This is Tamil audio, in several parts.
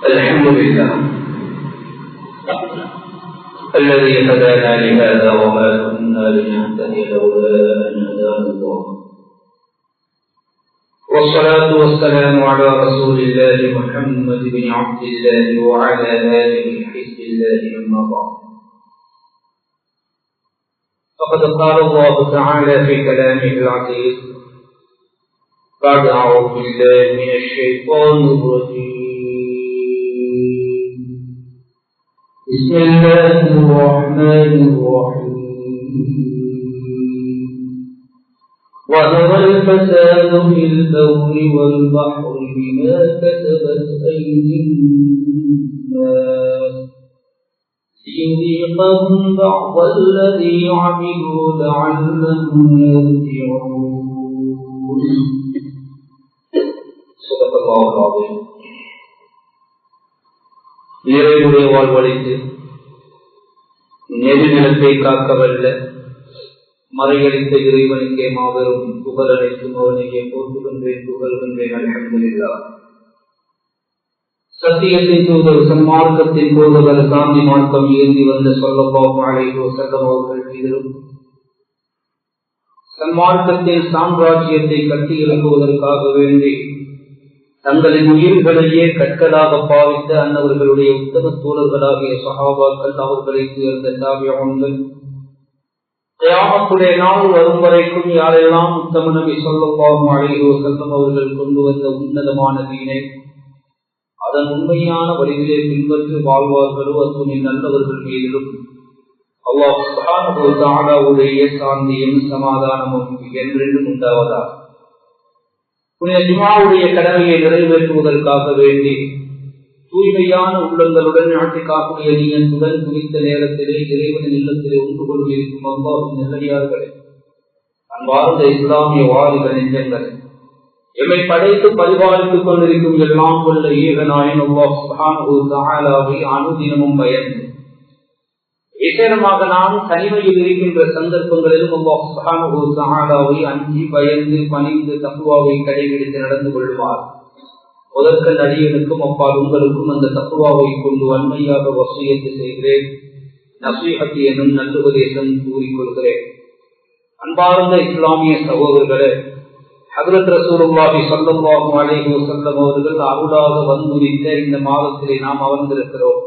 الحمد لله الذي هدانا لهذا وما كنا لنهتدي لولا أن هدانا الله، والصلاة والسلام على رسول الله محمد بن عبد الله وعلى آله حزب الله أما بعد، فقد قال الله تعالى في كلامه العزيز بعد أعوذ بالله من الشيطان الرجيم، بسم الله الرحمن الرحيم، ظهر الفساد في البر والبحر بما كسبت أيدي الناس ليذيقهم بعض الذي عملوا لعلهم يرجعون. صدق الله العظيم. நிறைவுடைய வாழ்வழித்து நெடுநிலத்தை காக்க வல்ல மறையளித்த இறைவனுக்கே மாபெரும் புகழ் அனைத்தும் அவனையே போற்றுகின்றேன், புகழ்கின்றேன். அல்ஹம்துலில்லாஹ். சத்தியத்தின் தூதர் சன்மார்க்கத்தின் போதுவர் சாந்தி மார்க்கம் ஏந்தி வந்த ஸல்லல்லாஹு அலைஹி வஸல்லம் அவர்கள் மீதிலும் சன்மார்க்கத்தின் சாம்ராஜ்யத்தை கட்டி எழுப்புவதற்காக வேண்டி தங்களின் உயிர்களையே கற்களாக பாவித்த அன்னவர்களுடைய உத்தம தோழர்களாகிய சஹாபாக்கள், அவர்களை சேர்ந்த தாபிஊன்கள், கியாமத்துடைய நாள் வரும் வரைக்கும் யாரெல்லாம் உத்தம நபி ஸல்லல்லாஹு அலைஹி வஸல்லம் அவர்கள் கொண்டு வந்த உன்னதமான தீனை அதன் உண்மையான வழியிலே பின்பற்றி வாழ்வார்களோ அத்துணை நல்லவர்கள் மீதிலும் அல்லாஹ் சுப்ஹானஹு வ தஆலாவுடைய சாந்தியும் சமாதானமும் என்றென்றும் உண்டாவதாக. புனித ஜும்ஆவுடைய கடமையை நிறைவேற்றுவதற்காக வேண்டி தூய்மையான உள்ளங்களுடன் இஅ்திகாஃபுடைய நியத்துடன் குறித்த நேரத்திலே இறைவனின் இல்லத்திலே ஒன்று கொண்டிருக்கும் அல்லாஹ்வின் நல்லடியார்களே, அன்பார்ந்த இஸ்லாமிய வாலிப நெஞ்சங்களே, எம்மை படைத்து பரிபாலித்துக் கொண்டிருக்கும் எல்லாம் வல்ல ஏகநாயன் அல்லாஹ் சுப்ஹானஹு வ தஆலாவை அனுதினமும் பயந்து, விசேஷமாக நாம் தனிமையில் இருக்கின்ற சந்தர்ப்பங்களிலும் அல்லாஹ் சுப்ஹானஹு வ தஆலாவை அஞ்சி பயந்து பணிந்து தக்வாவை கடைபிடித்து நடந்து கொள்வார். முதற்கண் அடியனுக்கும் அப்பால் உங்களுக்கும் அந்த தக்வாவை கொண்டு வன்மையாக வசியத்து செய்கிறேன். நஸீஹத் எனும் நல்லுபதேசம் கூறிக்கொள்கிறேன். அன்பார்ந்த இஸ்லாமிய சகோதரர்களே, ஹஜ்ரத் ரசூலுல்லாஹி ஸல்லல்லாஹு அலைஹி வஸல்லம் அவர்கள் அருளாக வந்துரித்த இந்த மாதத்திலே நாம் அமர்ந்திருக்கிறோம்.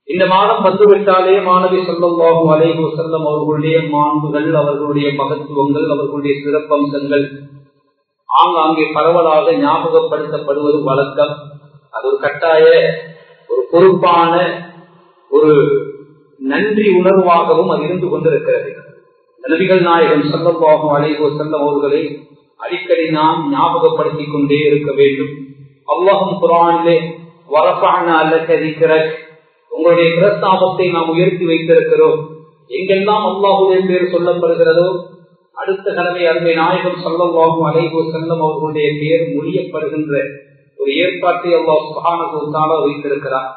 இந்த மாதம் வந்துவிட்டாலே மாணவி ஸல்லல்லாஹு அலைஹி வஸல்லம் அவர்களுடைய மாண்புகள், அவர்களுடைய மகத்துவங்கள், அவர்களுடைய சிறப்பம்சங்கள் ஆங்காங்கே பரவலாக ஞாபகப்படுத்தப்படுவது வழக்கம். அது ஒரு கட்டாய, ஒரு பொறுப்பான, ஒரு நன்றி உணர்வாகவும் அது இருந்து கொண்டிருக்கிறது. நபிகள் நாயகம் ஸல்லல்லாஹு அலைஹி வஸல்லம் அவர்களை அடிக்கடி நாம் ஞாபகப்படுத்திக் கொண்டே இருக்க வேண்டும். அல்லாஹ்வும் குர்ஆனிலே வரஃபஅனா லக திக்ரக், உங்களுடைய பிரஸ்தாபத்தை நாம் உயர்த்தி வைத்திருக்கிறோம். எங்கெல்லாம் அல்லாஹ்வுடைய பெயர் சொல்லப்படுகிறதோ அடுத்த கடமை அருமை நாயகம் ஸல்லல்லாஹு அலைஹி வஸல்லம் அவர்களுடைய பெயர் மொழியப்படுகின்ற ஒரு ஏற்பாட்டை அல்லாஹ் சுப்ஹானஹு வ தஆலா வைத்திருக்கிறார்.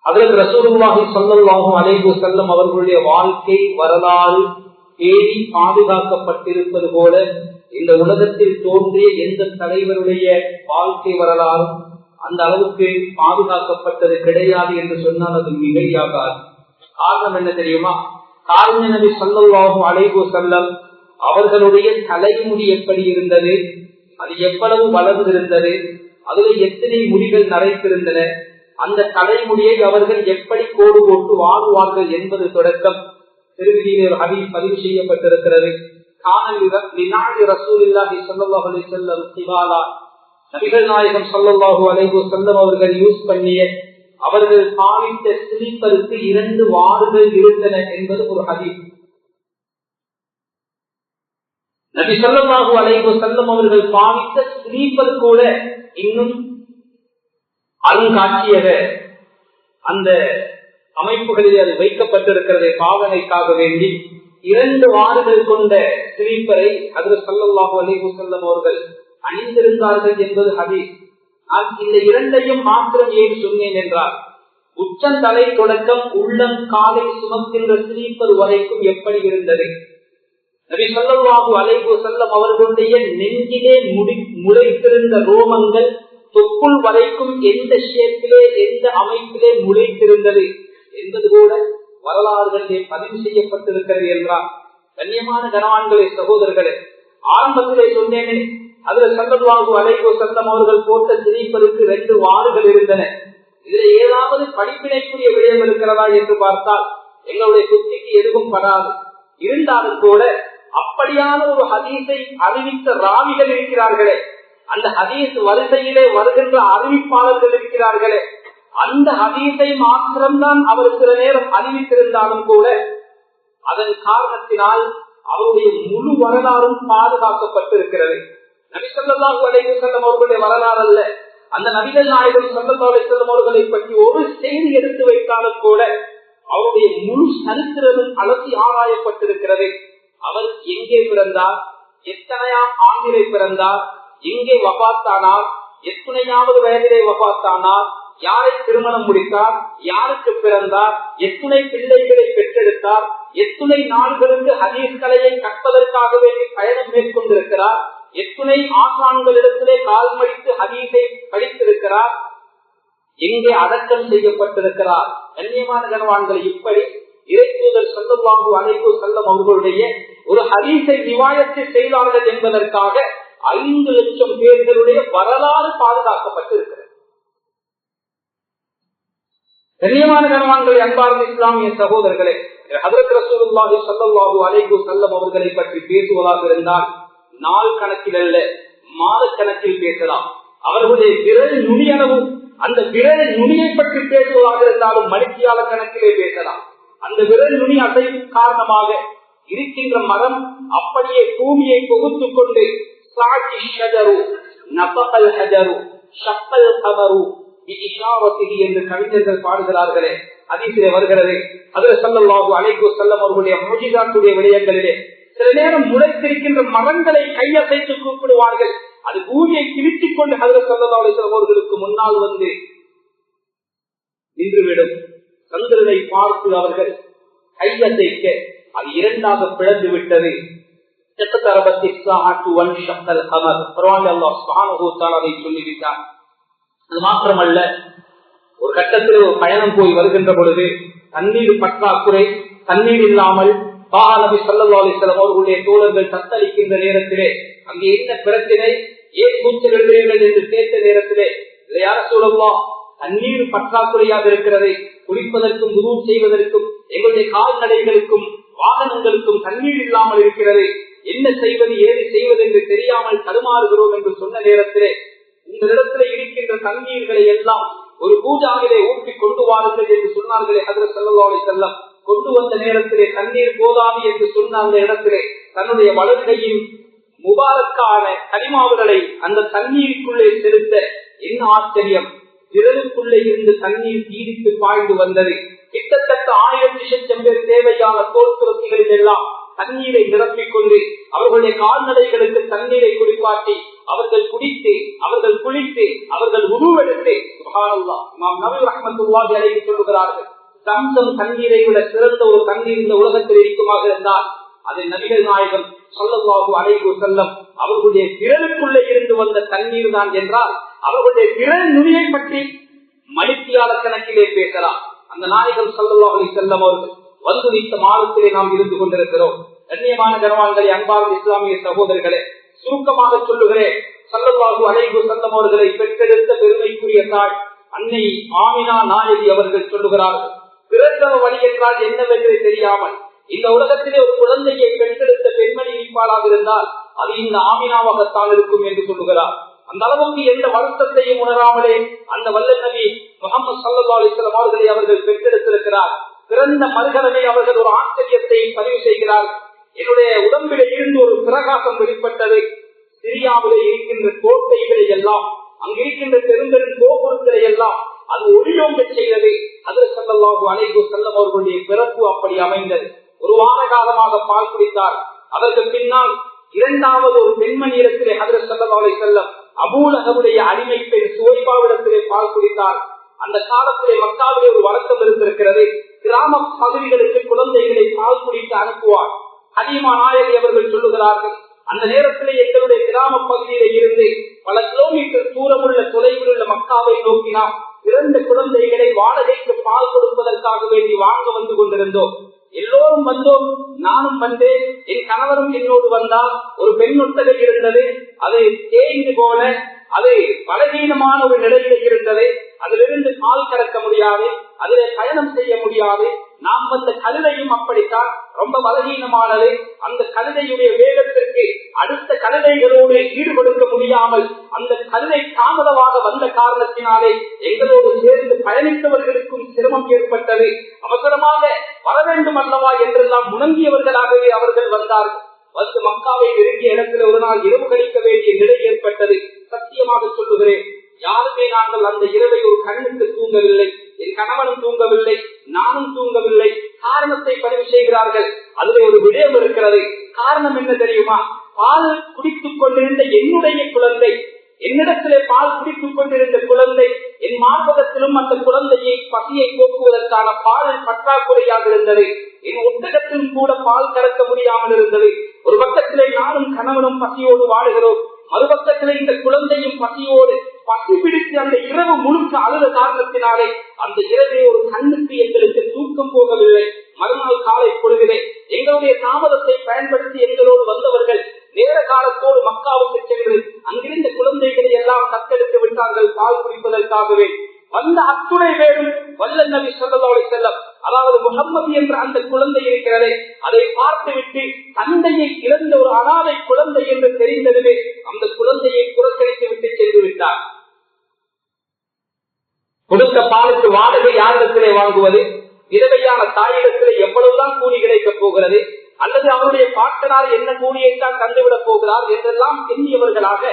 ஹஜ்ரத் ரசூலுல்லாஹி ஸல்லல்லாஹு அலைஹி வஸல்லம் அவர்களுடைய வாழ்க்கை வரலாறு பேணி பாதுகாக்கப்பட்டிருப்பது போல இந்த உலகத்தில் தோன்றிய எந்த தலைவருடைய வாழ்க்கை வரலாறும் அந்த அளவுக்கு பாதுகாக்கப்பட்டது கிடையாது என்று சொன்னால் அது மிகையாகாது. காரணம் என்ன தெரியுமா? காரண நபி ஸல்லல்லாஹு அலைஹி வஸல்லம் அவர்களுடைய தலைமுடி எப்படி இருந்தது, அது எவ்வளவு வளர்ந்திருந்தது, அதில் எத்தனை முடிகள் நரைத்திருந்தன, அந்த தலைமுடியை அவர்கள் எப்படி கோடு போட்டு வாழ்வார்கள் என்பது தொடக்கம் திருமதியிலே ஒரு ஹதீஸ் பதிவு செய்யப்பட்டிருக்கிறது. நபிகள் நாயகம் ஸல்லல்லாஹு அலைஹி வஸல்லம் அவர்கள் யூஸ் பண்ணிய, அவர்கள் பாவித்த ஸ்லீப்பருக்கு 2 வாடுகள் இருந்தன என்பது ஒரு ஹதீஸ். நபி ஸல்லல்லாஹு அலைஹி வஸல்லம் அவர்கள் பாவித்த ஸ்லீப்பர் கூட இன்னும் அருங்காட்சியக அந்த அமைப்புகளில் அது வைக்கப்பட்டிருக்கிறதை பாவனைக்காக வேண்டி 2 வாடுகள் கொண்ட ஸ்லீப்பரை ஹஜ்ரத் ஸல்லல்லாஹு அலைஹி வஸல்லம் அவர்கள் அணிந்திருந்தார்கள் என்பது ஹதீஸ். நான் இந்த 2ஐயும் மாத்திரம் ஏன் சொன்னேன் என்றால், உச்சந்தலை தொடக்கம் உள்ளம் காலை சுமக்கின்ற ஸ்லீப்பர் வரைக்கும் எப்படி இருந்தது, நபி ஸல்லல்லாஹு அலைஹி வஸல்லம் அவர்களுடைய நெஞ்சிலே முளைத்திருந்த ரோமங்கள் தொப்புள் வரைக்கும் எந்த ஷேப்பிலே எந்த அமைப்பிலே முளைத்திருந்தது என்பது கூட வரலாறுகளிலே பதிவு செய்யப்பட்டிருக்கிறது என்றால், கண்ணியமான கனவான்களே, சகோதரர்களே, ஆரம்பத்திலே சொன்னேனே, அதுல ஸல்லல்லாஹு அலைஹி வஸல்லம் அவர்கள் போட்ட திணிப்பதற்கு 2 வாறுகள் இருந்தன. இதுல ஏதாவது படிப்பினைக்குரிய விடயம் இருக்கிறதா என்று பார்த்தால் எங்களுடைய புத்திக்கு எதுவும் படாது. இருந்தாலும் கூட அப்படியான ஒரு ஹதீஸை அறிவித்த ராவிகள் இருக்கிறார்களே, அந்த ஹதீஸ் வரிசையிலே வருகின்ற அறிவிப்பாளர்கள் இருக்கிறார்களே, அந்த ஹதீஸை மாத்திரம்தான் அவர் சில நேரம் அறிவித்திருந்தாலும் கூட அதன் காரணத்தினால் அவருடைய முழு வரலாறும் பாதுகாக்கப்பட்டிருக்கிறது. நபி ஸல்லல்லாஹு அலைஹி வஸல்லம் அவர்களுடைய வரலாறு அல்ல, அந்த நபிகள் நாயகம் ஸல்லல்லாஹு அலைஹி வஸல்லம் அவர்களை பற்றி ஒரு செய்தி எடுத்து வைத்தாலும் கூட அவருடைய முழு சரித்திரமும் அலசி ஆராயப்பட்டிருக்கிறது. அவர் எங்கே பிறந்தார், எத்தனையாம் ஆண்டிலே பிறந்தார், எங்கே வஃபாத்தானார், எத்தனையாவது வயதிலே வஃபாத்தானார், யாரை திருமணம் முடித்தார், யாருக்கு பிறந்தார், எத்தனை பிள்ளைகளை பெற்றெடுத்தார், எத்தனை நாடுகளுக்கு ஹதீஸ் கலையை கற்பதற்காக வேண்டி பயணம் மேற்கொண்டிருக்கிறார், எத்தனை ஆசான்களிடத்திலே கால் மடித்து ஹதீஸை படித்திருக்கிறார், எங்கே அடக்கம் செய்யப்பட்டிருக்கிறார். கண்ணியமான கனவான்களை, இப்படி இறைத்தூதர் ஸல்லல்லாஹு அலைஹி வஸல்லம் அவர்களுடைய ஒரு ஹதீஸை ரிவாயத்து செய்தார்கள் என்பதற்காக 5 லட்சம் பேர்களுடைய வரலாறு பாதுகாக்கப்பட்டிருக்கிறது. கண்ணியமான கனவான்களை, அன்பார்ந்த இஸ்லாமிய சகோதரர்களே, ஹஜ்ரத் ரசூலுல்லாஹி ஸல்லல்லாஹு அலைஹி வஸல்லம் அவர்களை பற்றி பேசுவதாக இருந்தால் நாள் கணக்கில் அல்ல, மாத கணக்கில் பேசலாம். அவர்களுடைய விரல் நுனியளவு, அந்த விரல் நுனியை பற்றி பேசுவதாக இருந்தாலும் மணித்தியால கணக்கிலே பேசலாம். அந்த விரல் நுனி அசைவு காரணமாக இருக்கின்ற மரம் அப்படியே பூமியை தொகுத்துக் கொண்டு சாட்சி ஷஜரு நபகல் ஹஜரு ஷக்கல் கபரு இஷாரத்திஹி என்று கவிஞர்கள் பாடுகிறார்களே, ஹதீஸிலே வருகிறது. ஹஜ்ரத் ஸல்லல்லாஹு அலைஹி வஸல்லம் அவர்களுடைய முஜிசாத்துடைய விடயங்களிலே சில நேரம் முளைத்திருக்கின்ற மரங்களை கையசைத்து கூப்பிடுவார்கள். அது பூமியை கிழித்துக் கொண்டு ஹஜ்ரத் ஸல்லல்லாஹு அலைஹி வஸல்லம் அவர்களுக்கு முன்னால் வந்து நின்றுவிடும். சந்திரனை பார்த்து அவர்கள் கையசைக்க அது 2ஆக பிளந்து விட்டது. சொல்லிவிட்டார். அது மாத்திரமல்ல, ஒரு கட்டத்தில் ஒரு பயணம் போய் வருகின்ற பொழுது தண்ணீர் பற்றாக்குறை, தண்ணீர் இல்லாமல் நபி ஸல்லல்லாஹு அலைஹி வஸல்லம் அவர்களுடைய தோழர்கள் தத்தளிக்கின்ற நேரத்திலே அங்கே என்ன பிரச்சனை, ஏன் கூச்சலிடுகிறீர்கள் என்று கேட்ட நேரத்திலே, யார சொல்லலாம், தண்ணீர் பற்றாக்குறையாக இருக்கிறது, குளிப்பதற்கும் உது செய்வதற்கும் எங்களுடைய கால்நடைகளுக்கும் வாகனங்களுக்கும் தண்ணீர் இல்லாமல் இருக்கிறது, என்ன செய்வது ஏது செய்வது என்று தெரியாமல் தடுமாறுகிறோம் என்று சொன்ன நேரத்திலே, உங்களிடத்தில் இருக்கின்ற தண்ணீர்களை எல்லாம் ஒரு பூஜாவிலே ஊற்றி கொண்டு வாருங்கள் என்று சொன்னார்களே ஹஜ்ரத் ஸல்லல்லாஹு அலைஹி வஸல்லம். கொண்டு வந்த நேரத்திலே தண்ணீர் போதாது என்று சொன்ன அந்த இடத்திலே தன்னுடைய வலதுகையின் முபாரக்கான கனிமாவுகளை அந்த தண்ணீருக்குள்ளே செலுத்த என்ன ஆச்சரியம், விரலுக்குள்ளே இருந்து தண்ணீர் தீரித்து பாய்ந்து வந்தது. கிட்டத்தட்ட 1000 பேர் தேவையான தோல் துறத்திகளில் எல்லாம் தண்ணீரை நிரப்பிக் கொண்டு அவர்களுடைய கால்நடைகளுக்கு தண்ணீரை குடிப்பாட்டி அவர்கள் குடித்து, அவர்கள் குளித்து, அவர்கள் உருவெடுத்து, சுப்ஹானல்லாஹ், இமாம் நவவி ரஹ்மத்துல்லாஹி அலைஹி சொல்லுகிறார்கள், சம்சம் தண்ணீரை விட சிறந்த ஒரு தண்ணீர் இந்த உலகத்தில் இருக்குமாக இருந்தால் அது நபிகள் நாயகம் ஸல்லல்லாஹு அலைஹி வஸல்லம் அவர்களுடைய விரலுக்குள்ளே இருந்து வந்த தண்ணீர் தான் என்றால் அவர்களுடைய விரல் நுனியை பற்றி மணித்தியால கணக்கிலே பேசலாம். அந்த நாயகம் ஸல்லல்லாஹு அலைஹி வஸல்லம் அவர்கள் வந்து நித்த மாதத்திலே நாம் இருந்து கொண்டிருக்கிறோம். கண்ணியமான கனவான்களை, அன்பார்ந்த இஸ்லாமிய சகோதரர்களே, சுருக்கமாக சொல்லுகிறேன், ஸல்லல்லாஹு அலைஹி வஸல்லம் அவர்களை பெற்றெடுத்த பெருமைக்குரிய தாய் அன்னை ஆமினா நாயகி அவர்கள் சொல்லுகிறார்கள், பிறந்தவ வழி என்றால் என்னவென்று தெரியாமல் இந்த உலகத்திலே ஒரு குழந்தையை பெற்றெடுத்த பெண்மணி இருப்பாளாக இருந்தால் அது இந்த ஆமினாவாகத்தான் இருக்கும் என்று சொல்லுகிறார். அந்த அளவுக்கு எந்த வருத்தத்தையும் உணராமலே அந்த வல்ல நபி முஹம்மது ஸல்லல்லாஹு அலைஹி வஸல்லம் அவர்களை அவர்கள் பெற்றெடுத்திருக்கிறார். பிறந்த மறுகணமே அவர்கள் ஒரு ஆச்சரியத்தை பதிவு செய்கிறார். என்னுடைய உடம்பிலே இருந்து ஒரு பிரகாசம் வெளிப்பட்டது. சிரியாவிலே இருக்கின்ற கோட்டைகளை எல்லாம், அங்கு இருக்கின்ற பெரும்பெரும் கோபுரங்களை எல்லாம் அது ஒளியோங்க செய்தது. ஹஜ்ரத் ஸல்லல்லாஹு அலைஹி வஸல்லம் அவர்களுடைய பிறப்பு அப்படி அமைந்தது. ஒரு வார காலமாக பால் குடித்தார். அதற்கு பின்னால் 2வது ஒரு பெண்மணி இடத்திலே ஹஜ்ரத் ஸல்லல்லாஹு அலைஹி வஸல்லம் அபூலஹபுடைய அடிமை பெண் சுவைபாவிடத்திலே பால் குடித்தார். அந்த காலத்திலே மக்காவிலே ஒரு வழக்கம் இருந்திருக்கிறது, கிராம பகுதிகளுக்கு குழந்தைகளை பால் குடித்து அனுப்புவார். ஹலீமா நாயகி அவர்கள் சொல்லுகிறார்கள், அந்த நேரத்தில் எங்களுடைய கிராம பகுதியில இருந்து பல கிலோமீட்டர் தூரமுள்ள தொலைவில் உள்ள மக்காவை நோக்கினால் 2 குழந்தைகளை வாடகைக்கு பால் கொடுப்பதற்காக வேண்டி வாங்க வந்து கொண்டிருந்தோம். எல்லோரும் வந்தோம், நானும் வந்தேன், என் கணவரும் என்னோடு வந்தால். ஒரு பெண் ஒட்டகை இருந்தது, அது தேய்ந்து போல, அது பலகீனமான ஒரு நிலையில இருந்தது. அதிலிருந்து பால் கறக்க முடியாது, அதிலே பயணம் செய்ய முடியாது. நாம் வந்த கழுதையும் அப்படித்தான், ரொம்ப பலகீனமானது. அந்த கழுதையுடைய வேகத்திற்கு அடுத்த கழுதைகளோடு ஈடுபடுத்த முடியாமல் அந்த கழுதை தாமதமாக வந்த காரணத்தினாலே எங்களோடு சேர்ந்து பயணித்தவர்களுக்கும் சிரமம் ஏற்பட்டது. அவசரமாக வர வேண்டும் அல்லவா என்றெல்லாம் முணங்கியவர்களாகவே அவர்கள் வந்தார்கள். வந்து மக்காவை நெருங்கிய இடத்துல ஒரு நாள் இரவு கழிக்க வேண்டிய நிலை ஏற்பட்டது. சத்தியமாக சொல்லுகிறேன், யாருமே நாங்கள் அந்த இரவை ஒரு கண்ணுக்கு தூங்கவில்லை. என் கணவனும் தூங்கவில்லை, நானும் தூங்கவில்லை. காரணத்தை பதிவு செய்கிறார்கள். அதிலே ஒரு விடயம் இருக்கிறது. காரணம் என்ன தெரியுமா? பால் குடித்துக் கொண்டிருந்த என்னுடைய குழந்தை, என்னிடத்திலே பால் குடித்துக் கொண்டிருந்த குழந்தை, என் மார்பகத்திலும் அந்த குழந்தையை பசியை போக்குவதற்கான பால் பற்றாக்குறையாக இருந்தது. என் ஒட்டகத்திலும் கூட பால் கறக்க முடியாமல் இருந்தது. ஒரு பக்கத்திலே நானும் கணவனும் பசியோடு வாழுகிறோம், மறுபக்கத்திலே இந்த குழந்தையும் பசியோடு பசி பிடித்து அந்த இரவு முழுக்க அழுத காரணத்தினாலே அந்த இரவே ஒரு கண்ணுக்கு எங்களுக்கு தூக்கம் போகவில்லை. மறுநாள் காலை பொழுதிலே எங்களுடைய தாமதத்தை பயன்படுத்தி எங்களோடு வந்தவர்கள் நேர காலத்தோடு மக்காவுக்கு சென்று அங்கிருந்த குழந்தைகளை எல்லாம் தத்தெடுத்து விட்டார்கள் பால் குடிப்பதற்காகவே. வந்த அத்துணை வேடும் வல்ல நபி ஸல்லல்லாஹு அலைஹி வஸல்லம், அதாவது முஹம்மது என்ற அந்த குழந்தை இருக்கிறதே, அதை பார்த்துவிட்டு தந்தையை இழந்த ஒரு அனாதை குழந்தை என்று தெரிந்ததுவே அந்த குழந்தையை புறக்கணித்து விட்டு சென்று விட்டார். கொடுத்த பாலுக்கு வாடகை யாரிடத்திலே வாங்குவது? விதவையான தாயிடத்திலே எவ்வளவுதான் கூலி கிடைக்கப் போகிறது, அல்லது அவருடைய பாட்டனார் என்ன கூலியைத்தான் தந்துவிடப் போகிறார் என்றெல்லாம் எண்ணியவர்களாக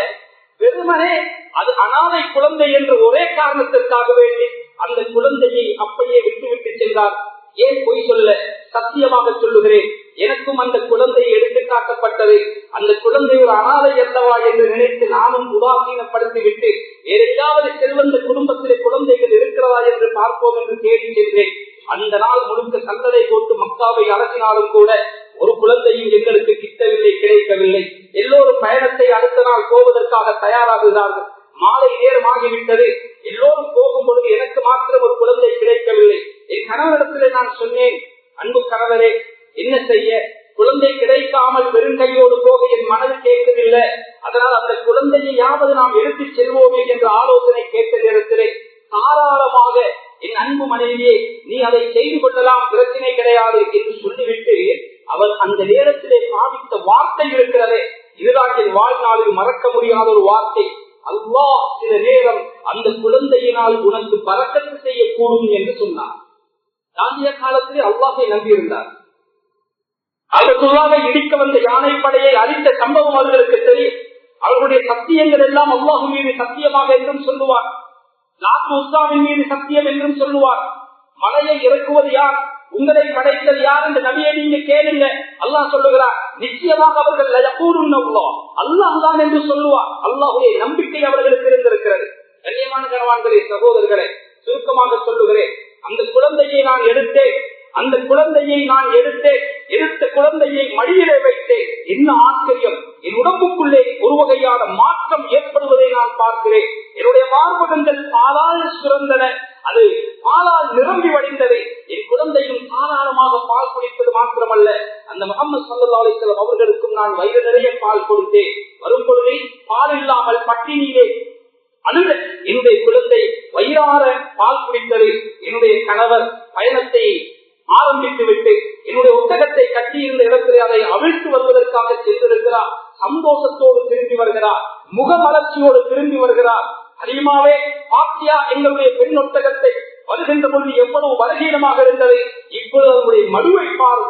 வெறுமனே அது அனாதை குழந்தை என்று ஒரே காரணத்திற்காக வேண்டி அந்த குழந்தையை அப்படியே விட்டுவிட்டு சென்றார். ஏன் பொய் சொல்ல? சத்தியமாக சொல்லுகிறேன், எனக்கும் அந்த குழந்தை எடுத்து காட்டப்பட்டது. அந்த குழந்தை ஒரு அனாதை அல்லவா என்று நினைத்து நானும் உதாசீனப்படுத்திவிட்டு வேற ஏதாவது செல்வந்த குடும்பத்திலே குழந்தைகள் இருக்கிறதா என்று பார்ப்போம் என்று தேடி சென்றேன். அந்த நாள் முழுக்க சந்தனை போட்டு மக்காவை அலசினாலும் கூட ஒரு குழந்தையும் எங்களுக்கு கிட்டவில்லை, கிடைக்கவில்லை. எல்லோரும் பயணத்தை அடுத்த நாள் போவதற்காக தயாராகிறார்கள். மாலை நேரமாகிவிட்டது. எல்லோரும் போகும் பொழுது எனக்கு மாத்திரம் ஒரு குழந்தை கிடைக்கவில்லை. என் கணவரிடத்திலே நான் சொன்னேன், அன்பு கணவரே, என்ன செய்ய, குழந்தை கிடைக்காமல் வெறுங்கையோடு போக என் மனது கேட்கவில்லை. அதனால் அந்த குழந்தையாவது நாம் எடுத்துச் செல்வோமே என்ற ஆலோசனை கேட்ட நேரத்திலே தாராளமாக என் அன்பு மனைவியே, நீ அதை செய்து கொள்ளலாம், பிரச்சனை கிடையாது என்று சொல்லிவிட்டு அவர் அந்த நேரத்திலே பாவித்த வார்த்தை இருக்கிறதே, இதுதான் என் வாழ்நாளில் மறக்க முடியாத ஒரு வார்த்தை. அல்லாஹ் சில நேரம் அந்த குழந்தையினால் உனக்கு பரக்கத்து செய்யக்கூடும் என்று சொன்னார். தாண்டிய காலத்திலே அல்லாஹை நம்பியிருந்தார். அதற்குள்ளாக இடிக்க வந்த யானைப்படையை அழித்த சம்பவம் அவர்களுக்கு தெரியும். அவர்களுடைய சத்தியங்கள் எல்லாம் அல்லாஹ் மீது சத்தியமாக என்றும் சொல்லுவார், லாத்து உஸ்தாவின் மீது சத்தியம் என்றும் சொல்லுவார். மலையை இறக்குவது யார், உங்களை படைத்தது யார் என்று நபியை நீங்க கேளுங்க. அல்லாஹ் சொல்லுகிறார், நிச்சயமாக அவர்கள் அல்லாஹ் தான் என்று சொல்லுவார். அல்லாஹுடைய நம்பிக்கை அவர்களுக்கு இருந்திருக்கிறது. கண்ணியமான கனவான்களே, சகோதரர்களே, சுருக்கமாக சொல்லுகிறேன், அந்த குழந்தையை நான் எடுத்தேன். அந்த குழந்தையை நான் எடுத்த குழந்தையை மடியிலே வைத்தேன். என்ன ஆச்சரியம், என் உடம்புக்குள்ளே ஒரு வகையான மாற்றம் ஏற்படுவதை நான் பார்க்கிறேன். என்னுடைய மார்பகங்கள் பாலால் சுரந்தன, அது பாலால் நிரம்பி வடிந்தது. என் குழந்தையும் தாராளமாக பால் குடிப்பது மாத்திரமல்ல, அந்த முஹம்மது ஸல்லல்லாஹு அலைஹி வஸல்லம் அவர்களுக்கும் நான் வயிறு நிறைய பால் கொடுத்தேன். வரும் பொழுதே பால் இல்லாமல் பட்டினியிலே அழுத என்னுடைய குழந்தை வயிறார பால் குடித்தது. என்னுடைய கணவர் பயணத்தை ஆரம்பித்து விட்டு என்னுடைய ஒட்டகத்தை கட்டியிருந்த இடத்திலே அதை அவிழ்த்து வருவதற்காக சென்றிருக்கிறார். சந்தோஷத்தோடு திரும்பி வருகிறார், முகமலர்ச்சியோடு திரும்பி வருகிறார். அதிகமாவே பாத்தியா எங்களுடைய பெண் ஒட்டகத்தை வருகின்ற பொழுது எவ்வளவு பலகீனமாக இருந்தது, இப்பொழுது அவருடைய மடுவை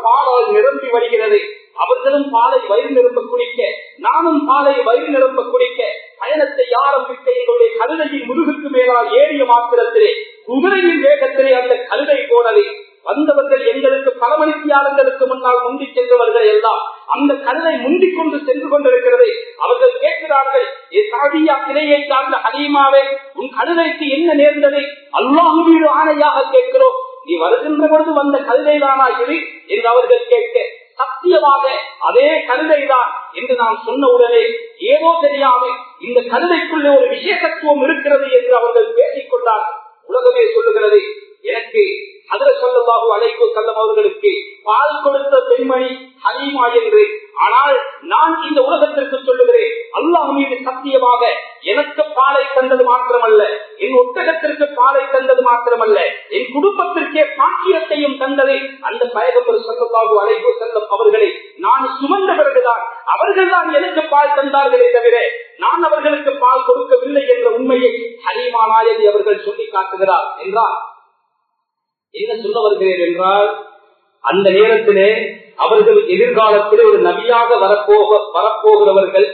பாலால் நிரம்பி வருகிறது. அவர்களும் பாலை வயிறு நிரம்ப குடிக்க, நானும் பாலை வயிறு நிரம்ப குடிக்க பயணத்தை ஆரம்பிக்க எங்களுடைய கழுதையின் முதுகுக்கு மேலால் ஏறிய மாத்திரத்திலே குதிரையின் வேகத்திலே அந்த கழுதை போனது. வந்தவர்கள் எங்களுக்கு பல மணித்தியாளர்களுக்கு முன்னால் முந்தி சென்றவர்கள் எல்லாம் அந்த கழுதை முந்திக் கொண்டு சென்று கொண்டிருக்கிறது. அவர்கள் கேட்கிறார்கள், கிளையை சார்ந்த ஹலீமாவே, உன் கழுதைக்கு என்ன நேர்ந்தது? அல்லாஹ் மீது ஆணையாக கேட்கிறோம், நீ வருகின்ற பொழுது வந்த கழுதை தானா இது என்று அவர்கள் கேட்க, சத்தியமாக அதே கழுதைதான் என்று நான் சொன்னவுடனே ஏதோ தெரியாது இந்த கழுதைக்குள்ளே ஒரு விசேஷத்துவம் இருக்கிறது என்று அவர்கள் பேசிக் கொண்டார்கள். உலகமே சொல்லுகிறது, எனக்கு ஹஜ்ரத் ஸல்லல்லாஹு அலைஹி வஸல்லம் அவர்களுக்கு பால் கொடுத்த பெண்மணி ஹலீமா என்று. ஆனால் நான் இந்த உலகத்திற்கு சொல்லுகிறேன், அல்லாஹ் மீது சத்தியமாக எனக்கு பாலை தந்தது மாத்திரமல்ல, என் ஒட்டகத்திற்கு பாலை தந்தது மாத்திரமல்ல, என் குடும்பத்திற்கே பாக்கியத்தையும் தந்தது அந்த பைகம்பர் ஸல்லல்லாஹு அலைஹி வஸல்லம் அவர்களை நான் சுமந்த பிறகுதான் அவர்கள் தான் எனக்கு பால் தந்தார்களே தவிர நான் அவர்களுக்கு பால் கொடுக்கவில்லை என்ற உண்மையை ஹலீமா நாயகி அவர்கள் சொல்லி காட்டுகிறார் என்றால் என்ன சொல்ல வருகிறேன் என்றால், அந்த நேரத்திலே அவர்கள் எதிர்காலத்திலே ஒரு நபியாக வரப்போகிறவர்கள்.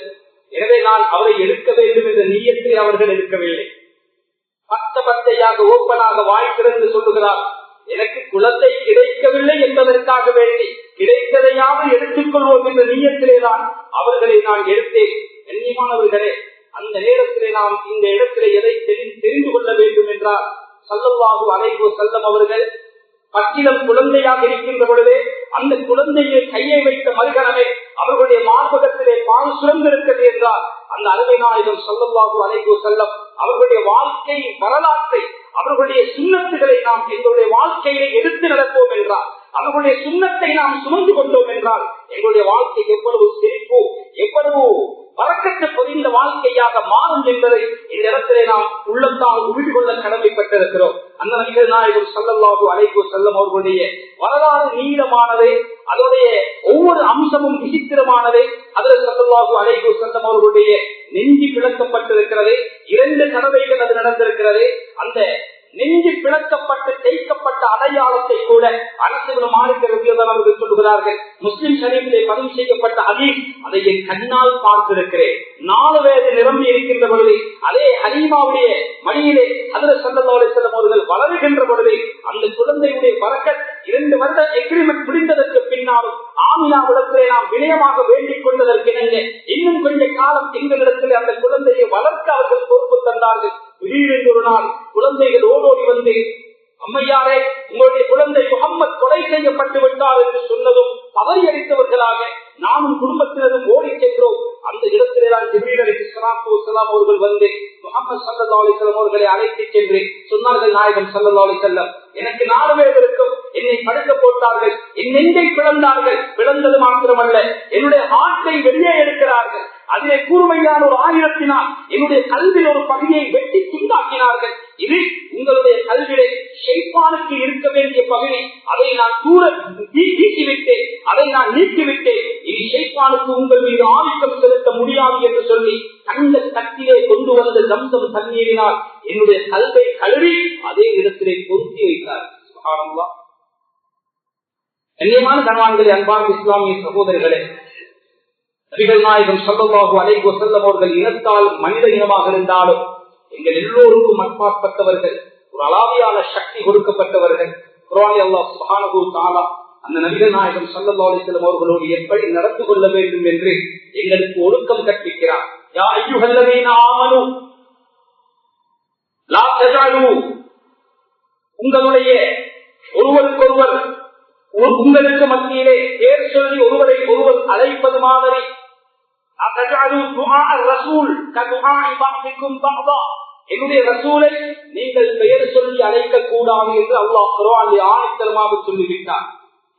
எனவே நான் அவரை எடுக்க வேண்டும் என்ற நீயத்தை அவர்கள் எடுக்கவில்லை. பச்சையாக ஓப்பனாக வாய் திறந்து சொல்லுகிறார், எனக்கு குழந்தை கிடைக்கவில்லை என்பதற்காக வேண்டி கிடைத்ததையாவது எடுத்துக் கொள்வோம் என்ற நீயத்திலேதான் அவர்களை நான் எடுத்தேன். கண்ணியமானவர்களே, அந்த நேரத்திலே நாம் இந்த இடத்திலே எதை தெரிந்து கொள்ள வேண்டும் என்றால், ஸல்லல்லாஹு அலைஹி வஸல்லம் அவர்கள் பச்சிலம் குழந்தையாக இருக்கின்ற பொழுதே அந்த குழந்தையை கையை வைத்த மறுகணமே அவர்களுடைய மார்பகத்திலே பால் சுரந்திருக்கிறது என்றால், அந்த அருமை நாயகம் ஸல்லல்லாஹு அலைஹி வஸல்லம் அவர்களுடைய வாழ்க்கை வரலாற்றை, அவர்களுடைய சுன்னத்துகளை நாம் எங்களுடைய வாழ்க்கையிலே எடுத்து நடப்போம் என்றால், அவர்களுடைய சுன்னத்தை நாம் சுமந்து கொண்டோம் என்றால் எங்களுடைய வாழ்க்கை எவ்வளவு சிரிப்பு, எவ்வளவு வரக்கத்து பொதிந்த வாழ்க்கையாக மாறும் என்பதை இந்த இடத்திலே நாம் உள்ளத்தால் உறுதி கொள்ள கடமைப்பட்டிருக்கிறோம். அந்த நபிகள் நாயகம் ஸல்லல்லாஹு அலைஹி வஸல்லம் அவர்களுடைய வரலாறு நீளமானது, அதனுடைய ஒவ்வொரு அம்சமும் விசித்திரமானது. அதில் ஸல்லல்லாஹு அலைஹி வஸல்லம் அவர்களுடைய நெஞ்சு பிளக்கப்பட்டிருக்கிறது. 2 தடவைகள் அது நடந்திருக்கிறது. அந்த நெஞ்சு பிளக்கப்பட்டு தேய்க்கப்பட்ட அடையாளத்தை கூட அனஸ் இப்னு மாலிக் ரலியல்லாஹு அன்ஹு சொல்கிறார்கள், முஸ்லிம் ஷரீஃபிலே பதிவு செய்யப்பட்ட ஹதீஸ், அதை என் கண்ணால் பார்த்திருக்கிறேன். 4 வயது நிரம்பி இருக்கின்ற பொழுது அதே ஹலீமாவுடைய மடியிலே ஹஜ்ரத் ஸல்லல்லாஹு அலைஹி வஸல்லம் அவர்கள் வளருகின்ற பொழுது அந்த குழந்தையுடைய பரக்கத் 2 வருட எக்ரிமெண்ட் முடிந்ததற்கு பின்னாலும் ஆமினாவிடத்திலே நாம் வினயமாக வேண்டிக் கொண்டதற்கு இன்னும் கொஞ்ச காலம் எங்களிடத்திலே அந்த குழந்தையை வளர்க்க அவர்கள் பொறுப்பு தந்தார்கள். திடீரென்று ஒரு நாள் குழந்தைகள் ஓடோடி வந்து, அம்மையாரே, உங்களுடைய குழந்தை முகம்மது கொலை செய்யப்பட்டு விட்டார் என்று சொன்னதும் தவறி அடித்தவர்களாக நானும் குடும்பத்தினரும் ஓடி சென்றோம். அந்த இடத்திலே தான் ஜிப்ரீல் அலைஹிஸ்ஸலாத்து வஸ்ஸலாம் அவர்கள் வந்து முஹம்மது ஸல்லல்லாஹு அலைஹி வஸல்லம் அவர்களை அழைத்து சென்று சொன்னார்கள், நாயகம் ஸல்லல்லாஹு அலைஹி வஸல்லம், எனக்கு 4 வயது இருக்கும், என்னை படுக்க போட்டார்கள், என் நெஞ்சை பிளந்தார்கள், பிளந்தது மாத்திரமல்ல என்னுடைய ஹார்ட்டை வெளியே எடுக்கிறார்கள், அதிலே கூர்மையான ஒரு ஆயுதத்தினால் என்னுடைய கல்வியில் ஒரு பகுதியை வெட்டி துண்டாக்கினார்கள். இது உங்களுடைய கல்வியை ஷைத்தானுக்கு இருக்க வேண்டிய பகுதி, அதை நான் தூர நீக்கிவிட்டேன், அதை நான் நீக்கிவிட்டேன், இது ஷைத்தானுக்கு உங்கள் மீது ஆதிக்கம் செலுத்த முடியாது என்று சொல்லி அந்த தட்டிலே கொண்டு வந்த ஜம்சம் தண்ணீரினால் என்னுடைய கல்வை கழுவி அதே இடத்திலே பொருத்தி வைத்தார். சுப்ஹானல்லாஹ். கண்ணியமான கணவான்களே, அன்பார்ந்த இஸ்லாமிய சகோதரர்களே, நபிகள் நாயகம் ஸல்லல்லாஹு அலைஹி வஸல்லம் அவர்கள் இனத்தால் மனித இனமாக இருந்தாலும் எங்கள் எல்லோருக்கும் அன்பாற்பட்டவர்கள், ஒரு அலாதியான சக்தி கொடுக்கப்பட்டவர்கள். குர்ஆனில் அல்லாஹ் சுப்ஹானஹு வ தஆலா அந்த நபிகள் நாயகம் ஸல்லல்லாஹு அலைஹி வஸல்லம் அவர்களோடு எப்படி நடந்து கொள்ள வேண்டும் என்று எங்களுக்கு ஒழுக்கம் கற்பிக்கிறார். யா அய்யுஹல்லதீன ஆமனு லா தஜஅலு, உங்களுடைய ஒருவருக்கொருவர் உங்களுக்கு மத்தியிலே பேர் சொல்லி ஒருவரை ஒருவர் அழைப்பது மாதிரி, என்னுடைய ரசூலை நீங்கள் பெயர் சொல்லி அழைக்க கூடாது என்று அல்லாஹ் குர்ஆனில் ஆணித்தரமாக சொல்லிவிட்டார்.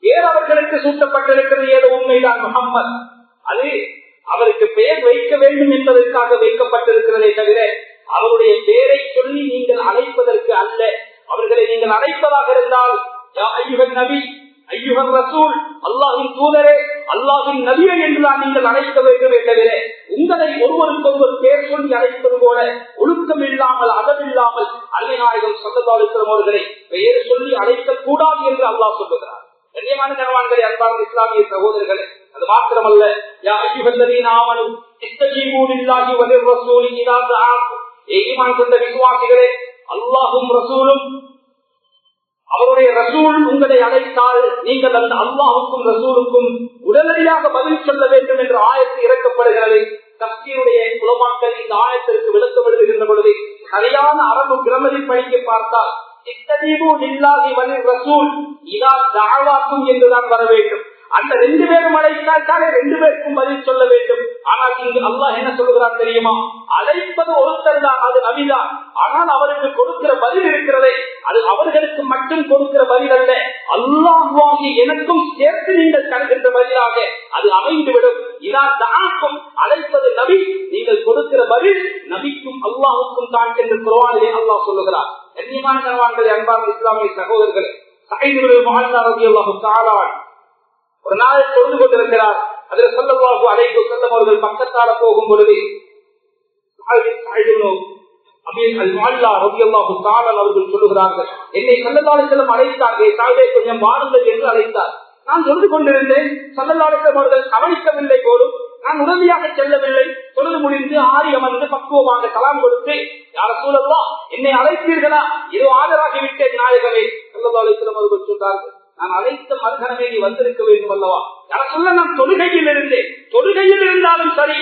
பேர் அவர்களுக்கு சூட்டப்பட்டிருக்கிறது ஏதோ உண்மைதான், முஹம்மது, அது அவருக்கு பெயர் வைக்க வேண்டும் என்பதற்காக வைக்கப்பட்டிருக்கிறதே தவிர அவருடைய பெயரை சொல்லி நீங்கள் அழைப்பதற்கு அல்ல. அவர்களை நீங்கள் அழைப்பதாக இருந்தால் நபி, ஐயுகன் ரசூல், அல்லாஹின் தூதரே, அல்லாஹின் நபியை என்றுதான் நீங்கள் அழைக்க வேண்டும் தவிர உங்களை ஒருவருக்கொருவர் பேர் சொல்லி அழைப்பது போல ஒழுக்கம் இல்லாமல் அதவில்லாமல் அல்லாஹ் ஸல்லல்லாஹு அலைஹி வஸல்லம் அவர்களை பெயர் சொல்லி அழைக்க கூடாது என்று அல்லாஹ் சொல்லுகிறார். கண்ணியமான கணவான்களே, அன்பார்ந்த இஸ்லாமிய சகோதரர்களே, அது மாத்திரமல்ல, யா அய்யுஹல்லதீன ஆமனு இஸ்தஜீபு லில்லாஹி வ லிர்ரசூலி இதா தஆக்கும், ஈமான் கொண்ட விசுவாசிகளே, அல்லாஹ்வும் ரசூலும் அவருடைய ரசூல் உங்களை அழைத்தால் நீங்கள் அந்த அல்லாஹுக்கும் ரசூலுக்கும் உடனடியாக பதில் சொல்ல வேண்டும் என்ற ஆயத்து இறக்கப்படுகிறது. தஃசீருடைய உலமாக்கள் இந்த ஆயத்திற்கு விளக்கம் எழுதுகின்ற பொழுது சரியான அரபு கிராமரை படிக்க பார்த்தால் இஸ்தஜீபு லில்லாஹி வ லிர்ரசூல் இதா தஅவாக்கும் என்றுதான் வர வேண்டும். அந்த 2 பேரும் அழைத்தால் 2 பேருக்கும் பதில் சொல்ல வேண்டும். ஆனால் இங்கு அல்லாஹ் என்ன சொல்லுகிறார் தெரியுமா? அழைப்பது ஒருத்தர் தான், அது நபிதான். ஆனால் அவருக்கு கொடுக்கிற பதில் இருக்கிறதே, அது அவர்களுக்கு மட்டும் கொடுக்கிற பதில் அல்ல, அல்லாஹ்வாகி எனக்கும் சேர்த்து நீங்கள் தருகின்ற பதிலாக அது அமைந்துவிடும். இதாக்கும் அழைப்பது நபி, நீங்கள் கொடுக்கிற பதில் நபிக்கும் அல்லாஹுக்கும் தான் என்று குர்ஆனிலே அல்லாஹ் சொல்லுகிறார். கண்ணியமான கணவான்களே, அன்பார்ந்த இஸ்லாமிய சகோதரர்களே, சயீத் இப்னு முஅல்லா ரலியல்லாஹு தஆலா ஒரு நாள் தொழுது கொண்டிருக்கிறார். அதில் ஸல்லல்லாஹு அலைஹி வஸல்லம் அவர்கள் பக்கத்தால போகும் பொழுது அவர்கள் சொல்லுகிறார்கள், என்னை ஸல்லல்லாஹு அலைஹி வஸல்லம் அழைத்தார், கொஞ்சம் வாருங்கள் என்று அழைத்தார். நான் தொழுது கொண்டிருந்தேன். ஸல்லல்லாஹு அலைஹி வஸல்லம் அவர்கள் கவனிக்கவில்லை போலும். நான் உடனடியாக செல்லவில்லை. தொழுது முடிந்து ஆறி அமர்ந்து பக்குவமாக சலாம் கொடுத்து, யா ரசூலல்லாஹ், என்னை அழைத்தீர்களா? இதோ ஆஜராகிவிட்டேன் நாயகமே. ஸல்லல்லாஹு அலைஹி வஸல்லம் அவர்கள் சொன்னார்கள், நான் அழைத்த மறுகணமே நீ வந்திருக்க வேண்டும் அல்லவா? யார சொல்ல, நான் தொழுகையில் இருந்தேன். தொழுகையில் இருந்தாலும் சரி,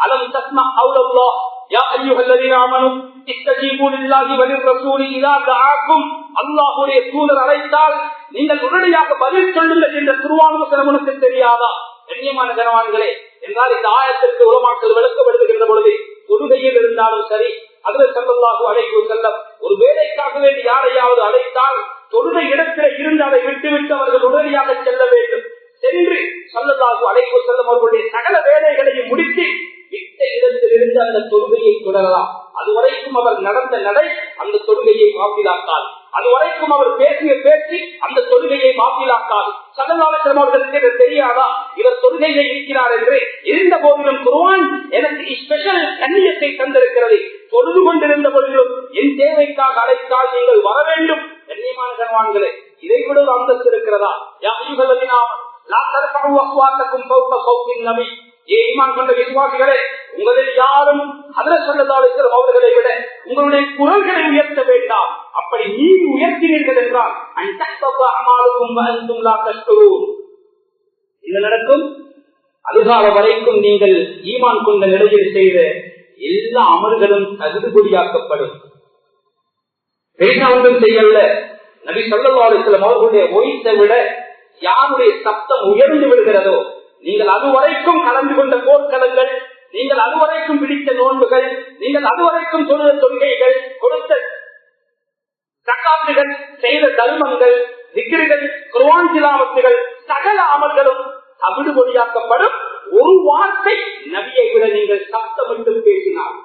அலம் தஸ்மா அவுலல்லாஹ் யா அய்யுஹல்லதீன ஆமனூ இஸ்தஜீபூ லில்லாஹி வலிர்ரசூலி இதா தஆக்கும். அல்லாஹ்வுடைய தூதர் அழைத்தால் நீங்கள் உடனடியாக பதில் சொல்லுங்கள் என்ற குர்ஆன் வசனம் உனக்கு தெரியாதா? கண்ணியமான கனவான்களே, என்றால் இந்த ஆயத்திற்கு உலமாக்கள் விளக்கப்படுகின்ற பொழுது தொழுகையில் இருந்தாலும் சரி, அதில் ஸல்லல்லாஹு அலைஹி வஸல்லம் ஒரு வேலைக்காக வேண்டி யாரையாவது அழைத்தால் தொழுகை இடத்திலே இருந்து அதை விட்டுவிட்டு அவர்கள் உடனடியாக செல்ல வேண்டும். சென்று ஸல்லல்லாஹு அலைஹி வஸல்லம் அவர்களுடைய சகல வேலைகளையும் முடித்து விட்ட இடத்தில் இருந்து அந்த தொழுகையை தொடரலாம். அதுவரைக்கும் அவர் நடந்த நடை அந்த தொழுகையை மாப்பிலாக்கால், அதுவரைக்கும் அவர் பேசிய பேச்சு அந்த தொழுகையை மாப்பிலாக்கால். ஸல்லல்லாஹு அலைஹி வஸல்லம் அவர்களுக்கு தெரியாதா இவர் தொழுகையை இருக்கிறார் என்று? இருந்த போதிலும் குர்ஆன் எனக்கு ஸ்பெஷல் கண்ணியத்தை தந்திருக்கிறது. தொழுது கொண்டிருந்த பொழுதும் என் தேவைக்காக அழைத்தால் நீங்கள் வர வேண்டும். கண்ணியமான கனவான்களே, இதை விட ஒரு அந்தஸ்து இருக்கிறதா? யா அய்யுஹல்லதீன ஆமனூ லா தர்ஃபஉ அஸ்வாத்தக்கும் ஃபௌக ஸௌத்தின் நபி. ஈமான் கொண்ட விசுவாசிகளே, உங்களில் யாரும் ஹஜ்ரத் ஸல்லல்லாஹு அலைஹி வஸல்லம் அவர்களை விட உங்களுடைய குரல்களை உயர்த்த வேண்டாம். அப்படி நீங்க உயர்த்தினீர்கள் என்றால் அன்தஹ்பத அமாலுக்கும் வஅன்தும் லா தஷ்குரூன். என்ன நடக்கும்? அதுகால வரைக்கும் நீங்கள் ஈமான் கொண்ட நிலையில் செய்த எல்லா அமல்களும் தகுதியாக்கப்படும். பேசாமல் செய்யல. நபி ஸல்லல்லாஹு அலைஹி வஸல்லம் அவர்களுடைய வாய்ஸை விட யாருடைய சப்தம் உயர்ந்து விடுகிறதோ, நீங்கள் அதுவரைக்கும் கலந்து கொண்ட போர்க்களங்கள், நீங்கள் அதுவரைக்கும் பிடித்த நோன்புகள், நீங்கள் அதுவரைக்கும் தொழுத தொழுகைகள், கொடுத்த ஜகாத்துகள், செய்த தர்மங்கள், திக்ருகள், குர்ஆன் திலாவத்துகள், சகல அமல்களும் தவிடுபொடியாக்கப்படும். ஒரு வார்த்தை நபியை விட நீங்கள் சப்தமிட்டு பேசினார்.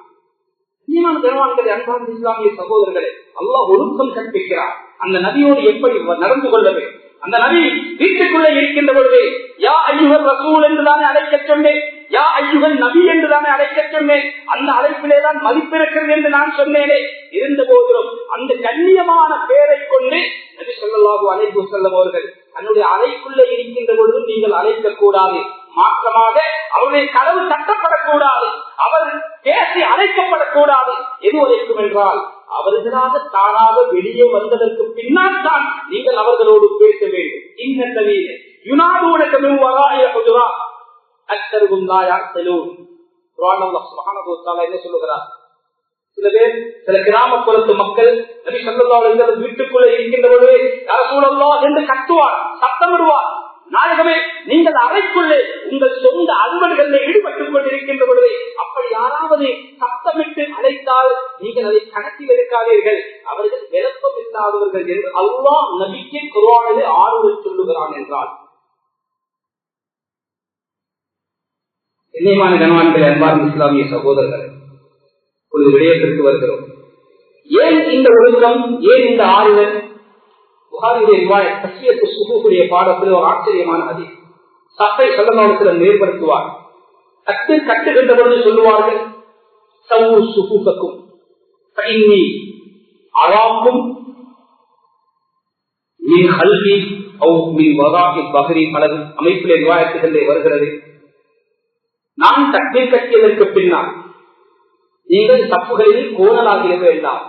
அன்பார்ந்த இஸ்லாமிய சகோதரர்களே, அல்லாஹ் ஒழுக்கம் கற்பிக்கிறார். அந்த நபியோடு எப்படி நடந்து கொள்ள வேண்டும்? அந்த நபி வீட்டுக்குள்ளே இருக்கின்ற பொழுது யா அய்யுஹல் ரசூல் என்றுதானே அழைக்க சொன்னேன், யா அய்யுஹல் நபி என்றுதானே அழைக்க சொன்னேன். அந்த அழைப்பிலேதான் மதிப்பிருக்கிறது என்று நான் சொன்னேனே. இருந்த போதிலும் அந்த கண்ணியமான பெயரை கொண்டு நபி ஸல்லல்லாஹு அலைஹி வஸல்லம் அவர்கள் தன்னுடைய அறைக்குள்ளே இருக்கின்ற பொழுதும் நீங்கள் அழைக்க கூடாது. மாற்றமாக அவருடைய கனவு தட்டப்படக்கூடாது, அவர் பேசி அழைக்கப்படக்கூடாது. எது வரைக்கும் என்றால் அவர்களாக தானாக வெளியே வந்ததற்கு பின்னால் தான் நீங்கள் அவர்களோடு பேச வேண்டும். என்ன சொல்லுகிறார்? சில பேர், சில கிராமப்புறத்து மக்கள் நபி ஸல்லல்லாஹு அலைஹி வஸல்லம் வீட்டுக்குள்ளே இருக்கின்ற பொழுது யா ரசூலல்லாஹ் என்று கத்துவார், சத்தமிடுவார். நாயகமே, நீங்கள் அறைக்குள்ளே உங்கள் சொந்த அலுவல்களில் ஈடுபட்டுக் கொண்டிருக்கின்ற பொழுது அப்படி யாராவது சத்தமிட்டு அழைத்தால் நீங்கள் அதை கணக்கில் எடுக்காதீர்கள், அவர்கள் விளப்பம் இல்லாதவர்கள் என்று அல்லாஹ் நபிக்கு குர்ஆனிலே ஆறுதல் சொல்லுகிறான் என்றால். இனிமான கனவான்கள், அன்பார்ந்த இஸ்லாமிய சகோதரர்கள், ஒரு விடயத்திற்கு வருகிறோம். ஏன் இந்த ஒழுக்கம், ஏன் இந்த ஆறுதல்? புகாரியுடைய பாடத்தில் ஒரு ஆச்சரியமான ஹதீஸ். சஃபை ஸல்லல்லாஹு அலைஹி வஸல்லம் ஏற்படுத்துவார். கட்டுகின்ற பொழுது சொல்லுவார்கள், சவ்வு சுஃபூஃபக்கும் ஃபஇன்னி அராக்கும் மின் ஹல்கி அவ் மின் வராஇ பஹரி. பல அமைப்பிலே ரிவாயத்துகளிலே வருகிறது, நான் தக்பீர் கட்டியதற்கு பின்னால் நீங்கள் தப்புகளில் கோணலாக வேண்டாம்.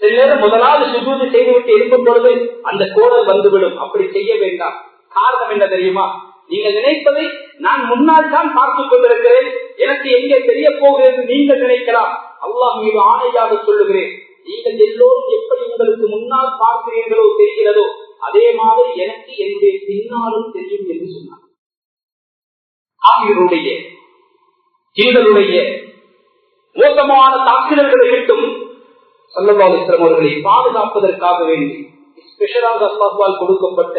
சில நேரம் முதலாவது சுஜூது செய்துவிட்டு இருக்கும் பொழுது அந்த கோணல் வந்துவிடும், அப்படி செய்ய வேண்டாம். காரணம் என்ன தெரியுமா? நீங்கள் நினைப்பதை நான் முன்னால் தான் பார்த்துக் கொண்டிருக்கிறேன், எனக்கு எங்கே தெரிய போகிறது நீங்கள் நினைக்கலாம். அல்லாஹ் மீது ஆணையாக சொல்லுகிறேன், நீங்கள் எல்லோரும் எப்படி உங்களுக்கு முன்னால் பார்க்கிறீர்களோ தெரிகிறதோ அதே மாதிரி எனக்கு என்னுடைய பின்னாலும் தெரியும் என்று சொன்னார். காவியருடைய ஜின்களுடைய மோசமான தாக்குதல்களை விட்டும் ஸல்லல்லாஹு அலைஹி வஸல்லம் அவர்களை பாதுகாப்பதற்காக வேண்டி ஸ்பெஷலாக அல்லாஹ்வால் கொடுக்கப்பட்ட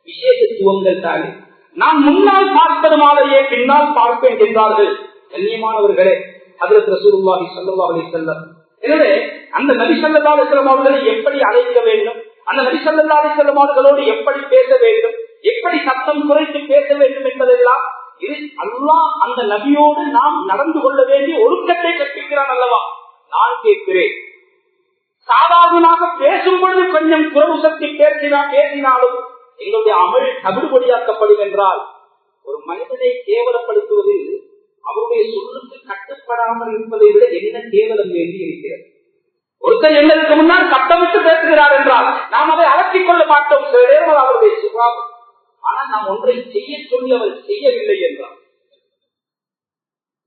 விசேஷத்துவங்கள் தானே. நான் முன்னால் பார்ப்பது மாதிரியே பின்னால் பார்ப்பேன் என்றார்கள் கண்ணியமானவர்களே ஹஜ்ரத் ரசூலுல்லாஹி ஸல்லல்லாஹு அலைஹி வஸல்லம். எனவே அந்த நபி ஸல்லல்லாஹு அலைஹி வஸல்லம் அவர்களை எப்படி அழைக்க வேண்டும், அந்த நபி ஸல்லல்லாஹு அலைஹி வஸல்லம் அவர்களோடு எப்படி பேச வேண்டும், எப்படி சத்தம் குறைத்து பேச வேண்டும் என்பதெல்லாம் இது அல்லாஹ் அந்த நபியோடு நாம் நடந்து கொள்ள வேண்டிய ஒழுக்கத்தை கற்பிக்கிறான் அல்லவா. நான் கேட்கிறேன், சாதாரணமாக பேசும் பொழுது கொஞ்சம் குரல் சக்தி பேசினாலும் எங்களுடைய அமல் தவிடுபடியாக்கப்படும் என்றால், ஒரு மனிதனை கேவலப்படுத்துவதில் அவருடைய சொல்லுக்கு கட்டுப்படாமல் இருப்பதை விட என்ன கேவலம் வேண்டி இருக்கிறது. ஒருத்தர் எங்களுக்கு முன்னால் சத்தமிட்டு பேசுகிறார் என்றால் நாம் அதை அலட்டிக் கொள்ள மாட்டோம், அவருடைய சுபாவம். ஆனால் நாம் ஒன்றை செய்ய சொல்லி அவர் செய்யவில்லை என்றார்.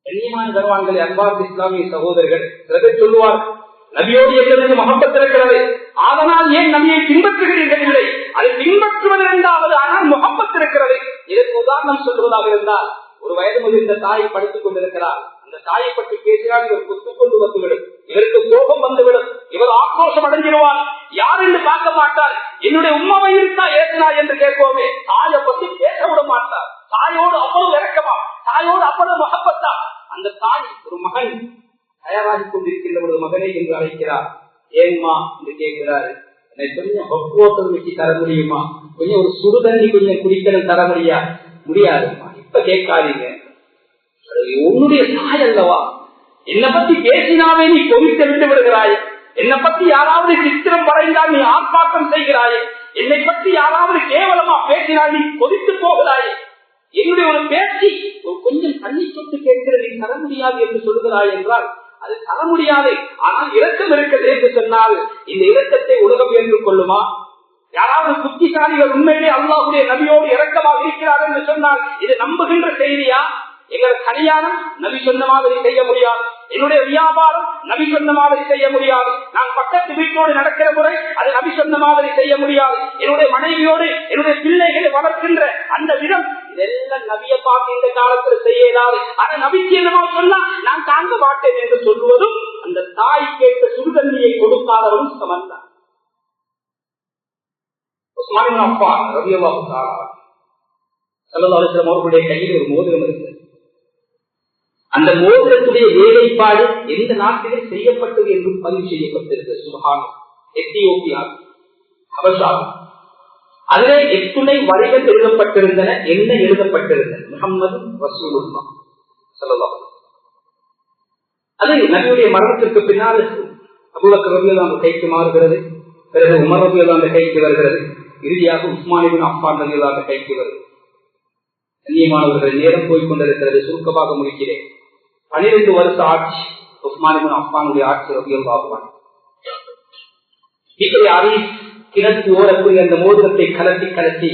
கண்ணியமான கர்வான்களை அன்பார்ந்த இஸ்லாமிய சகோதரர்கள் சிலர் சொல்லுவார், நபியோடு எங்களுக்கு மகப்பத் இருக்கிறது, அதனால் ஏன் நபியை பின்பற்றுகிறீர்கள்? இல்லை, அதை பின்பற்றுவது இரண்டாவது, ஆனால் முகப்பத் இருக்கிறது. இதற்கு உதாரணம் சொல்வதாக இருந்தால், ஒரு வயது முதிர்ந்த தாயை படித்துக் கொண்டிருக்கிறார். அந்த தாயை பற்றி பேசினால் இவர் குத்துக் கொண்டு வந்துவிடும், இவருக்கு கோபம் வந்துவிடும், இவர் ஆக்ரோஷம் அடைஞ்சிருவார். யார் என்று பார்க்க மாட்டார். என்னுடைய உம்மாவை இருக்கா ஏசினா என்று கேட்போமே, தாயை பற்றி பேச விட மாட்டார். தாயோடு அவ்வளவு இறக்கமா, தாயோடு அவ்வளவு மகப்பத்தா. அந்த தாய் ஒரு மகன் தயாராகி கொண்டிருக்கின்ற ஒரு மகனை என்று அழைக்கிறார். ஏன்மா என்று கேட்கிறாரு. என்னை கொஞ்சம் ஹோட்டல் வச்சு தர முடியுமா, கொஞ்சம் ஒரு சுடுதண்ணி கொஞ்சம் குடிக்கணும் தர முடியாதுமா, இப்ப கேட்காதீங்க, உன்னுடைய தாய் அல்லவா, என்னை பத்தி பேசினாவே நீ கொவித்து விட்டு விடுகிறாய், என்னை பத்தி யாராவது சித்திரம் வரைந்தால் நீ ஆர்ப்பாட்டம் செய்கிறாயே, என்னை பற்றி யாராவது கேவலமா பேசினால் நீ கொதித்து போகிறாயே, என்னுடைய ஒரு பேச்சு கொஞ்சம் தண்ணி தொட்டு கேட்கிற நீ தர முடியாது என்று சொல்கிறாய் என்றால் அது தர முடியாது. ஆனால் இரக்கம் இருக்கிறது என்று சொன்னால் இந்த இரக்கத்தை உலகம் ஏற்றுக் கொள்ளுமா? யாராவது புத்திசாலிகள் உண்மையிலே அல்லாஹ்வுடைய நபியோடு இரக்கமாக இருக்கிறார் என்று சொன்னால் இது நம்புகின்ற செய்தியா? எங்கள் கல்யாணம் நபி சொன்ன மாதிரி செய்ய முடியாது, என்னுடைய வியாபாரம் நபி சொன்ன மாதிரி செய்ய முடியாது, நான் பக்கத்து வீட்டோடு நடக்கிற முறை அது நபி சொன்ன மாதிரி செய்ய முடியாது, என்னுடைய மனைவியோடு என்னுடைய பிள்ளைகளை வளர்க்கின்ற அந்த விதம் இதெல்லாம் நபியை பார்த்து இந்த காலத்தில் செய்ய இயலாது. ஆனா நபிக்கு என்னமா சொன்னா நான் தாங்க மாட்டேன் என்று சொல்லுவதும் அந்த தாய் கேட்ட சுடுதண்ணியை கொடுக்காதவரும் சமந்தான். உஸ்மான் இப்னு அஃபான் ரலியல்லாஹு தஆலா ஸல்லல்லாஹு அலைஹி வஸல்லம் அவர்களுடைய கையில் ஒரு மோதிரம் இருந்தது. அந்த மோதிரத்துடைய வேலைப்பாடு எந்த நாட்டிலே செய்யப்பட்டது என்று பதிவு செய்யப்பட்டிருக்கிறது. சுப்ஹானல்லாஹ், எத்தியோப்பியா, ஹபஷா. அதிலே எத்துணை வரிகள் எழுதப்பட்டிருந்தன. என்ன எழுதப்பட்டிருந்தன? முஹம்மது ரசூலுல்லாஹ் ஸல்லல்லாஹு அலைஹி வஸல்லம். அது நபியுடைய மரணத்திற்கு பின்னால் அபூபக்கர் ரலியல்லாஹு அன்ஹு கைக்கு மாறுகிறது, பிறகு உமர் ரலியல்லாஹு அன்ஹு கைக்கு வருகிறது, இறுதியாக உஸ்மான் இப்னு அஃபான் ரலியல்லாஹு அன்ஹு கைக்கு வருகிறது. கண்ணியமானவர்கள், நேரம் போய்கொண்டிருக்கிறது, சுருக்கமாக முடிக்கிறேன். 12 வருஷ ஆட்சி உஸ்மான் இப்னு அஃபானுடைய ஆட்சி ரலியல்லாஹு அன்ஹு. கிணத்து ஓரக்கூடிய அந்த மோதிரத்தை கலட்டி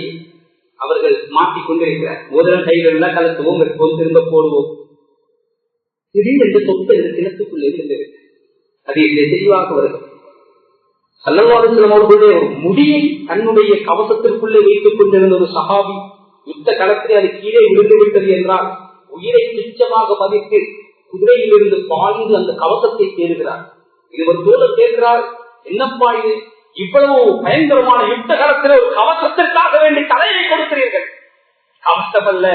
அவர்கள் மாட்டிக் கொண்டிருக்கிறார். மோதிரம் கைகள் கலத்துவோம், வைப்போம், திரும்ப போடுவோம். திடீரென்று சொத்து இந்த கிணத்துக்குள்ளே இருந்தது. அது தெளிவாக வருகிறது. ஸல்லல்லாஹு அலைஹி வஸல்லம் அவர்களுடைய ஒரு முடியை தன்னுடைய கவசத்திற்குள்ளே வைத்துக் கொண்டிருந்த ஒரு சஹாபி யுத்த களத்திலே அது கீழே விழுந்து விட்டது என்றால் உயிரை துச்சமாக மதித்து குதிரையிலிருந்து பாய்ந்து அந்த கவசத்தை தேடுகிறார். இது ஒரு தோழர் கேட்கிறார், என்னப்பா இது, இவ்வளவு பயங்கரமான யுத்த காலத்தில் ஒரு கவசத்திற்காக வேண்டி தலையை கொடுக்கிறீர்கள்? கவசம் அல்ல,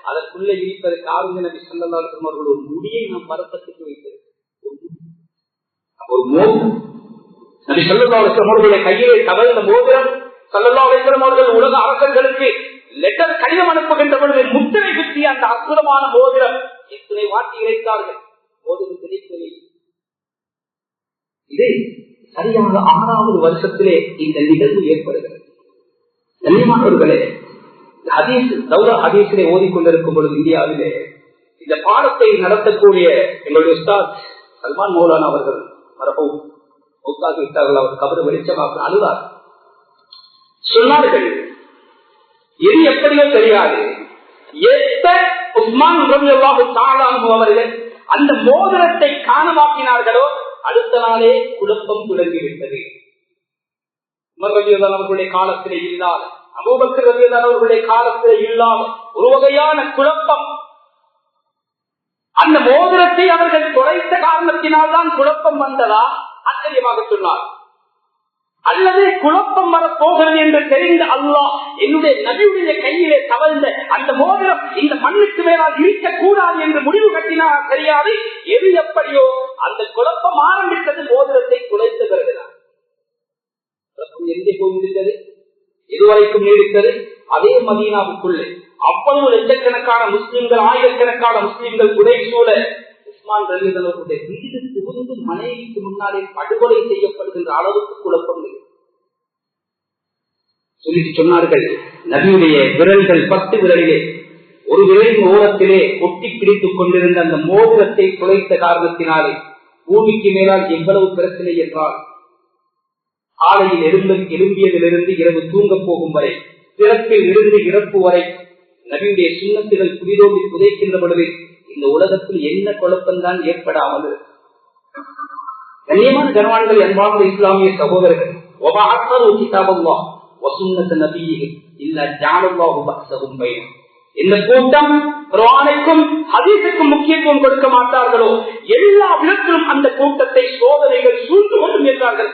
அதற்குள்ளே இருப்பது காரணம் நபி ஸல்லல்லாஹு அலைஹி வஸல்லம் அவர்கள் ஒரு முடியை நாம் பரப்பத்துக்கு வைத்தது. ஒரு மோதிரம் நபி ஸல்லல்லாஹு அலைஹி வஸல்லம் அவர்களுடைய கையிலே தவழ்ந்த மோதிரம். ஸல்லல்லாஹு அலைஹி வஸல்லம் அவர்கள் உலக அரசர்களுக்கு லெட்டர் கடிதம் அனுப்புகின்ற பொழுது முத்திரை குத்திய அந்த அற்புதமான மோதிரம் எத்தனை வாட்டி இறைத்தார்கள், மோதிரம் கிடைக்கவில்லை. இது சரியாக 6வது வருஷத்திலே இந்த நிகழ்வு ஏற்படுகிறது. கண்ணியமானவர்களே, ஹதீஸிலே ஓதிக்கொண்டிருக்கும் பொழுது இந்தியாவிலே இந்த பாடத்தை நடத்தக்கூடிய எங்களுடைய உஸ்தாத் சல்மான் மௌலானா அவர்கள் மரபும் மௌத்தாகி விட்டார்கள். அவர் கபரு வெளிச்சமாக அழுதார். சொன்னார்கள், இது எப்படியோ தெரியாது, உஸ்மான் ரலியல்லாஹு தஆலா அன்ஹு அவர்கள் அந்த மோதிரத்தை காணமாக்கினார்களோ அடுத்த நாளே குழப்பம் தொடங்கிவிட்டது. உமர் ரலியல்லாஹு அன்ஹு அவர்களுடைய காலத்திலே இல்லாத, அபூபக்கர் ரலியல்லாஹு அன்ஹு அவர்களுடைய காலத்திலே இல்லாத ஒரு வகையான குழப்பம் அந்த மோதிரத்தை அவர்கள் தொலைத்த காரணத்தினால் தான் குழப்பம் வந்ததா? ஆச்சரியமாக சொன்னார். அல்லது குழப்பம் வரப்போகிறது என்று தெரிந்த அல்லாஹ் என்னுடைய நபியுடைய கையிலே தவழ்ந்த அந்த மோதிரம் இந்த மண்ணுக்கு மேலால் இருக்கக்கூடாது என்று முடிவு கட்டினார். தெரியாது, எது எப்படியோ அந்த குழப்பம் ஆரம்பித்தது மோதிரத்தை குலைத்த பிறகுதான். எங்கே போயிருக்கிறது, இதுவரைக்கும் நீடித்தது அதே மதீனாவுக்குள்ளே. அவ்வளவு லட்சக்கணக்கான முஸ்லிம்கள், ஆயிரக்கணக்கான முஸ்லிம்கள் குடை சூழ உஸ்மான் ரலியல்லாஹுடைய வீடு புகுந்து மனைவிக்கு முன்னாலே படுகொலை செய்யப்படுகின்ற அளவுக்கு குழப்பம் சொல்லிட்டு சொன்னார்கள். நபியுடைய விரல்கள் 10 விரலிலே ஒரு விரலின் ஓரத்திலே ஒட்டி பிடித்துக் கொண்டிருந்த அந்த மோதிரத்தை குலைத்த காரணத்தினாலே பூமிக்கு மேலால் எவ்வளவு பிரச்சனை என்றால், காலையில் எழும்பியதிலிருந்து இரவு தூங்க போகும் வரை, பிறப்பில் இருந்து இறப்பு வரை நபியுடைய சுன்னத்துகள் புதிதோம்பி புதைக்கின்ற பொழுது இந்த உலகத்தில் என்ன குழப்பம்தான் ஏற்படாமல். கண்ணியமான கனவான்கள், அன்பான இஸ்லாமிய சகோதரர்கள், இந்த கூட்டம் குர்ஆனுக்கும் ஹதீஸுக்கும் முக்கியத்துவம் கொடுக்க மாட்டார்களோ எல்லா விதத்திலும் அந்த கூட்டத்தை சோதனைகள் சூழ்ந்து கொண்டும் என்றார்கள்.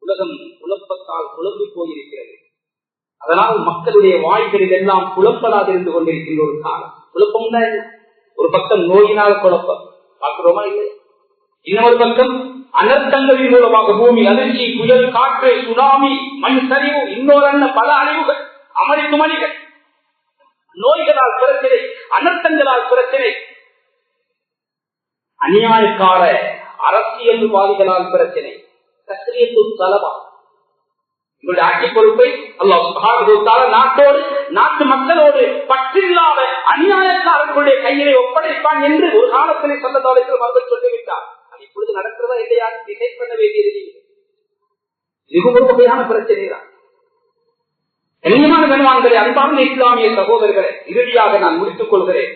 உலகம் குழப்பத்தால் குழம்பி போயிருக்கிறது. அதனால் மக்களுடைய வாய்களில் எல்லாம் குழப்பலாக இருந்து கொண்டிருக்கின்ற ஒரு காலம். குழப்பம் தான் ஒரு பக்கம் நோயினால் குழப்பம் பார்க்கிறோமா இல்லை, இன்னொரு பக்கம் அனர்த்தங்களின் மூலமாக பூமி அதிர்ச்சி, புயல், காற்று, சுனாமி, மண் சரிவு, இன்னொரு பல அழிவுகள், அமளித்துமணிகள், நோய்களால் பிரச்சனை, அனர்த்தங்களால் பிரச்சனை, அநியாயக்கார அரசியல்வாதிகளால் பிரச்சனை, கஸ்ரியத்து தலவா. இவருடைய ஆட்சி பொறுப்பை அல்லாஹ் சுப்ஹானஹு வ தஆலா நாட்டோடு, நாட்டு மக்களோடு பற்றில்லாத அநியாயக்காரர்களுடைய கையிலே ஒப்படைப்பான் என்று ஒரு காலத்திலே ஸல்லல்லாஹு அலைஹி வஸல்லம் அவர்கள் சொல்லிவிட்டார். அது இப்பொழுது நடக்கிறதா இல்லையா டிசைட் பண்ண வேண்டியது. இது ஒரு வகையான பிரச்சனை தான். கண்ணியமான கண்வான்களே, அன்பார்ந்த இஸ்லாமிய சகோதரர்களை, இறுதியாக நான் முடித்துக் கொள்கிறேன்.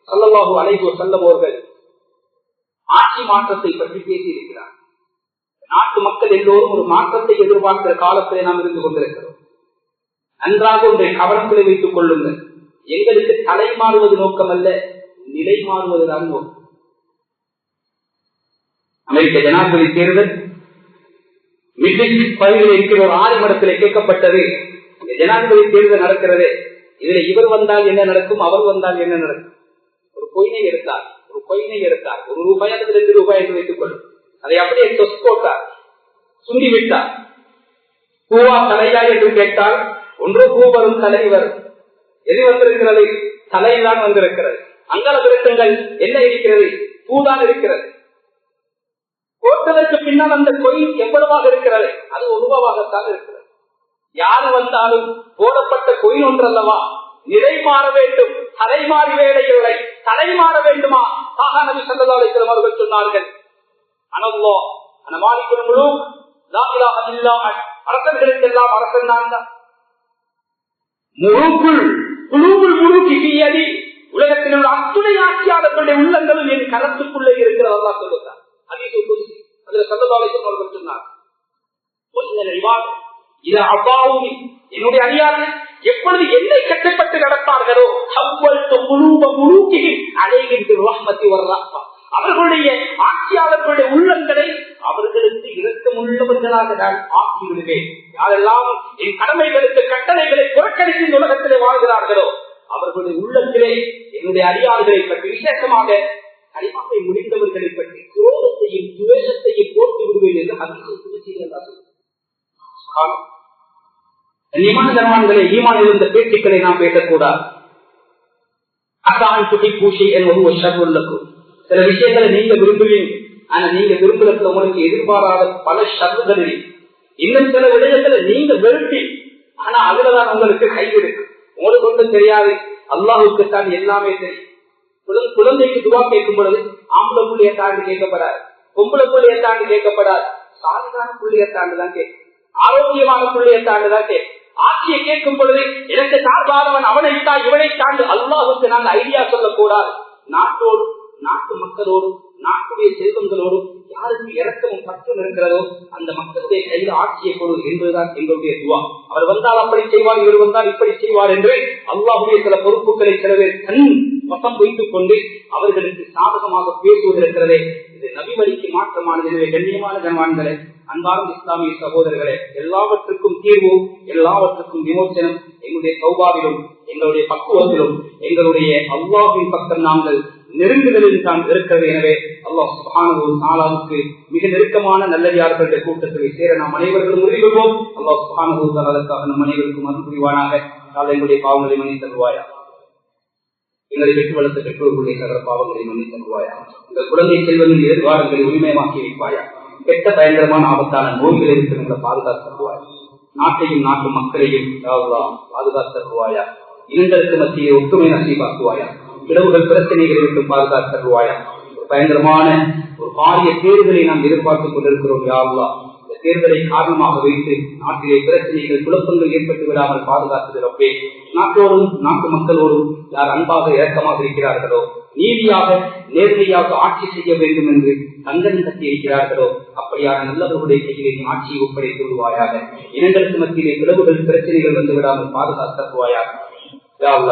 ஸல்லல்லாஹு அலைஹி வஸல்லம் அவர்கள் ஆட்சி மாற்றத்தை பற்றி பேசியிருக்கிறார். நாட்டு மக்கள் எல்லோரும் ஒரு மாற்றத்தை எதிர்பார்க்கிற காலத்திலே நாம் இருந்து கொண்டிருக்கிறோம். நன்றாக ஒன்றை கவனத்தில் வைத்துக் கொள்ளுங்கள். எங்களுக்கு தலை மாறுவது நோக்கம் அல்ல, நிலை மாறுவதுதான் நோக்கம். அமெரிக்க ஜனாதிபதி தேர்தல் பகுதியில் இருக்கிற ஒரு ஆய்மடத்திலே கேட்கப்பட்டது, ஜனாதிபதி தேர்தல் நடக்கிறது, இதுல இவர் வந்தால் என்ன நடக்கும், அவர் வந்தால் என்ன நடக்கும். ஒரு கொயினை எடுத்தார், ஒரு ரூபாய் அல்லது 2 ரூபாய் என்று வைத்துக் கொள்ளும். அதை அப்படியே தொஸ் போட்டார், சுண்டிவிட்டார். பூவா தலையா என்று கேட்டால் ஒன்று பூ வரும், தலை வரும். எது வந்திருக்கிறது? தலைதான் வந்திருக்கிறது. அங்கல விருத்தங்கள் என்ன இருக்கிறது? பூதான் இருக்கிறது. போட்டதற்கு பின்னால் அந்த கோயில் எவ்வளவாக இருக்கிறது? அது 1 ரூபாவாகத்தான் இருக்கிறது. யாரு வந்தாலும் போடப்பட்ட கோயில் ஒன்றல்லவா, நிலை மாற வேண்டும், தலை மாறி வேலை இல்லை. தலை மாற வேண்டுமா? நபி ஸல்லல்லாஹு அலைஹி வஸல்லம் அவர்கள் சொன்னார்கள், அனல்லாஹ் அன மாலிகுல் முலூக் லா இலாஹ இல்லா அன். அரசர்களுக்கெல்லாம் அரசன் நான் தான். முலூக்குல் குலூபுல் முலூகி ஃபீ யதி. உலகத்தில் உள்ள அத்துணை ஆட்சியாளர்களுடைய உள்ளங்களும் என் கரத்துக்குள்ளே இருக்கிறது அல்லாஹ் சொல்லுகிறார். ஹதீஸ் குத்ஸி அதுல ஸல்லல்லாஹு அலைஹி வஸல்லம் அவர்கள் சொன்னார், வல்லல் இபாத் இதா அபாவுனி, என்னுடைய அடியார்கள் எப்பொழுது என்னை கட்டுப்பட்டு நடப்பார்களோ ஹவ்வல்து குலூப முலூகிஹி அலைஹிம் பிர்ரஹ்மத்தி வர்ரஹ்மா, அவர்களுடைய ஆட்சியாளர்களுடைய உள்ளங்களை அவர்களுக்கு இரக்கமுள்ளவர்களாக நான் ஆக்கி விடுவேன். யாரெல்லாம் என் கடமைகளுக்கு கட்டளைகளை புறக்கணித்து இந்த உலகத்திலே வாழ்கிறார்களோ அவர்களுடைய உள்ளத்திலே என்னுடைய அடியார்களை பற்றி, விசேஷமாக கலிமாவை முடிந்தவர்களை பற்றி குரோதத்தையும் துவேஷத்தையும் போட்டு விடுவேன் என்று ஹதீஸ் குத்ஸியில் சொல்கிறார். ஈமான் ஜனவான்களே, ஈமான் இருந்த பேச்சுக்களை நாம் பேசக்கூடாது. அதான் துகை பூஷை என்பது ஒரு ஷர்வல்லக்கும். சில விஷயங்களை நீங்க விரும்புவீங்க, ஆனா நீங்க விரும்புறதுல உங்களுக்கு எதிர்பாராத பல ஷர்வுகளில் இன்னும் சில விடயங்களை நீங்க வெறுப்பி, ஆனா அதுலதான் உங்களுக்கு கை இருக்கு. உங்களுக்கு ஒன்றும் தெரியாது, அல்லாஹுக்கு தான் எல்லாமே தெரியும். குழந்தைக்கு துவா கேட்கும் பொழுது ஆம்பளை புள்ளைய தாண்டி கேட்கப்படாது, பொம்பளை புள்ளைய தாண்டி கேட்கப்படாது, சாதாரண புள்ளைய தாண்டுதான் கேட்கும், ஆரோக்கியமான புள்ளைய தாண்டுதான் கேட்கும். ஆட்சியை கேட்கும் பொழுது எனக்கு சார்பானவன் அவனைத்தா இவனை தாண்டு அல்லாஹுக்கு நாங்கள் ஐடியா சொல்லக்கூடாது. நாட்டோடு, நாட்டு மக்களோடு, நாட்டுடைய செல்வங்களோடு யாருக்கு இரக்கமும் பற்றும் இருக்கிறதோ அந்த மக்களுடைய கையில் ஆட்சியை கொடு என்பதுதான் எங்களுடைய துவா. அவர் வந்தால் அப்படி செய்வார், இவர் வந்தால் இப்படி செய்வார் என்று அல்லாஹுடைய சில பொறுப்புகளை சில பேர் வசம் வைத்துக் கொண்டு அவர்களுக்கு சாதகமாக பேசுவதற்கிறதே இது நபி வழிக்கு மாற்றமானது. எனவே கண்ணியமான ஜனவான்களே, அன்பார்ந்த இஸ்லாமிய சகோதரர்களே, எல்லாவற்றுக்கும் தீர்வு, எல்லாவற்றுக்கும் விமோசனம் எங்களுடைய சௌபாவிலும் எங்களுடைய பக்குவத்திலும் எங்களுடைய அல்லாஹ்வின் பக்கம் நாங்கள் நெருங்குதலில் தான் இருக்கிறது. எனவே அல்லாஹ் சுப்ஹானஹு வ தஆலாவுக்கு மிக நெருக்கமான நல்லடியார்களுடைய கூட்டத்தில் சேர நாம் அனைவர்களும் உறுதிகொள்வோம். அல்லாஹ் சுப்ஹானஹு வ தஆலா அதற்காக நம் அனைவருக்கும் அருள் புரிவானாக. எங்களுடைய பாவங்களை மன்னித்து தருவாயா, எங்களை பெற்று வளர்த்த பெற்றோர்களுடைய சகல பாவங்களை மன்னித்து தருவாயா, எங்கள் குழந்தை செல்வங்களின் எதிர்காலங்களை உரிமையமாக்கி வைப்பாயா, கெட்ட பயங்கரமான ஆபத்தான நோய்களை விட்டு எங்களை பாதுகாத்து தருவாயா, நாட்டையும் நாட்டு மக்களையும் பாதுகாத்து தருவாயா, இனங்களுக்கு மத்தியே ஒற்றுமை நசீபாக்குவாயா, இடவுகள் பிரச்சனைகளை விட்டு பாதுகாத்து தருவாயா. பயங்கரமான ஒரு பாரிய தேர்தலை நாம் எதிர்பார்த்துக் கொண்டிருக்கிறோம். யா அல்லாஹ், இந்த தேர்தலை காரணமாக வைத்து நாட்டிலே பிரச்சனைகள் குழப்பங்கள் ஏற்பட்டு விடாமல் பாதுகாத்துகிறப்பே நாட்டோடும் நாட்டு மக்களோடும் யார் அன்பாக இரக்கமாக இருக்கிறார்களோ, நீதியாக நேர்மையாக ஆட்சி செய்ய வேண்டும் என்று தங்கன் கட்டி இருக்கிறார்களோ, அப்படியான நல்லவர்களுடைய கையிலே ஆட்சியை ஒப்படைத்து விடுவாயாக. இனங்களுக்கு மத்தியிலே பிளவுகள் பிரச்சனைகள் வந்து விடாமல் பாதுகாத்து தருவாயாக.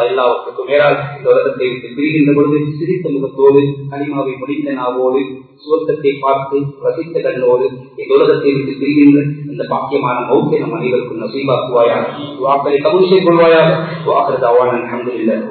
எல்லாவற்றுக்கும் மேலால் இந்த உலகத்தை விட்டு பிரிகின்ற பொழுது சிரித்த முகத்தோடு, கனிமாவை முடிந்த நாவோடு, சுவர்க்கத்தை பார்த்து ரசித்த கண்ணோடு இந்த உலகத்தை விட்டு பிரிகின்ற இந்த பாக்கியமான மௌத்தை நம் அனைவருக்கும் நசீபாக்குவாயாக. வாக்களை கபூல் செய்து கொள்வாயாக. வாகரதாவான அல்ஹம்துலில்லாஹ்.